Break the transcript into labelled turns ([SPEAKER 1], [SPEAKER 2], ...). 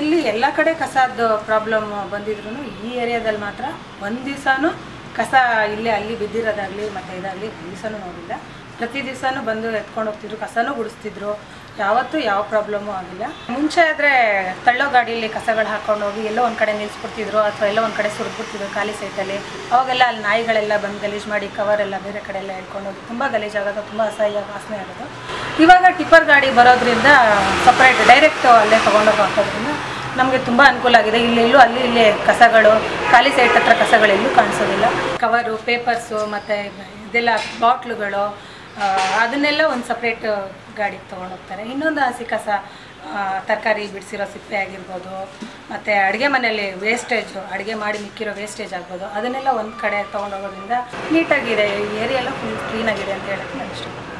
[SPEAKER 1] ಇಲ್ಲಿ ಎಲ್ಲ ಕಡೆ ಕಸದ ಪ್ರಾಬ್ಲಮ್ ಬಂದಿದ್ರು ಈ ಏರಿಯಾದಲ್ಲಿ ಮಾತ್ರ ಒಂದು ದಿವಸನೂ ಕಸ ಇಲ್ಲೇ ಅಲ್ಲಿ ಬಿದ್ದಿರೋದಾಗಲಿ ಮತ್ತು ಇದಾಗಲಿ ಒಂದು ದಿವಸನೂ ನೋಡಿಲ್ಲ. ಪ್ರತಿ ದಿವಸನೂ ಬಂದು ಎತ್ಕೊಂಡು ಹೋಗ್ತಿದ್ರು, ಕಸನೂ ಗುಡಿಸ್ತಿದ್ರು, ಯಾವತ್ತೂ ಯಾವ ಪ್ರಾಬ್ಲಮ್ಮು ಆಗಿಲ್ಲ. ಮುಂಚೆ ಆದರೆ ತಳ್ಳೋ ಗಾಡಿಯಲ್ಲಿ ಕಸಗಳು ಹಾಕ್ಕೊಂಡು ಹೋಗಿ ಎಲ್ಲೋ ಒಂದು ಕಡೆ ನಿಲ್ಲಿಸ್ಬಿಡ್ತಿದ್ರು ಅಥವಾ ಎಲ್ಲೋ ಒಂದು ಕಡೆ ಸುರಿದ್ಬಿಡ್ತಿದ್ರು ಖಾಲಿ ಸೈಟಲ್ಲಿ. ಅವಾಗೆಲ್ಲ ಅಲ್ಲಿ ನಾಯಿಗಳೆಲ್ಲ ಬಂದು ಗಲೀಜು ಮಾಡಿ ಕವರೆಲ್ಲ ಬೇರೆ ಕಡೆ ಎಲ್ಲ ಹೇಳ್ಕೊಂಡು ಹೋಗಿ ತುಂಬ ಗಲೀಜಾಗೋದು, ತುಂಬ ಅಸಹ್ಯ ವಾಸನೆ ಆಗೋದು. ಇವಾಗ ಟಿಪ್ಪರ್ ಗಾಡಿ ಬರೋದ್ರಿಂದ ಸಪ್ರೇಟ್ ಡೈರೆಕ್ಟ್ ಅಲ್ಲೇ ತೊಗೊಂಡೋಗಿ ಹಾಕೋದ್ರಿಂದ ನಮಗೆ ತುಂಬ ಅನುಕೂಲ ಆಗಿದೆ. ಇಲ್ಲೆಲ್ಲೂ ಅಲ್ಲಿ ಇಲ್ಲೇ ಕಸಗಳು ಖಾಲಿ ಸೈಟ್ ಹತ್ರ ಕಸಗಳೆಲ್ಲೂ ಕಾಣಿಸೋದಿಲ್ಲ. ಕವರು, ಪೇಪರ್ಸು ಮತ್ತು ಇದೆಲ್ಲ ಬಾಟ್ಲುಗಳು ಅದನ್ನೆಲ್ಲ ಒಂದು ಸಪ್ರೇಟ್ ಗಾಡಿಗೆ ತೊಗೊಂಡೋಗ್ತಾರೆ. ಇನ್ನೊಂದು ಹಸಿ ಕಸ, ತರಕಾರಿ ಬಿಡಿಸಿರೋ ಸಿಪ್ಪೆ ಆಗಿರ್ಬೋದು, ಮತ್ತು ಅಡುಗೆ ಮನೆಯಲ್ಲಿ ವೇಸ್ಟೇಜು, ಅಡುಗೆ ಮಾಡಿ ಮಿಕ್ಕಿರೋ ವೇಸ್ಟೇಜ್ ಆಗ್ಬೋದು, ಅದನ್ನೆಲ್ಲ ಒಂದು ಕಡೆ ತೊಗೊಂಡೋಗೋದ್ರಿಂದ ನೀಟಾಗಿದೆ. ಈ ಏರಿಯೆಲ್ಲ ಫುಲ್ ಕ್ಲೀನಾಗಿದೆ ಅಂತ ಹೇಳೋಕ್ಕೆ ನಾನು ಇಷ್ಟಪಡ್ತೀನಿ.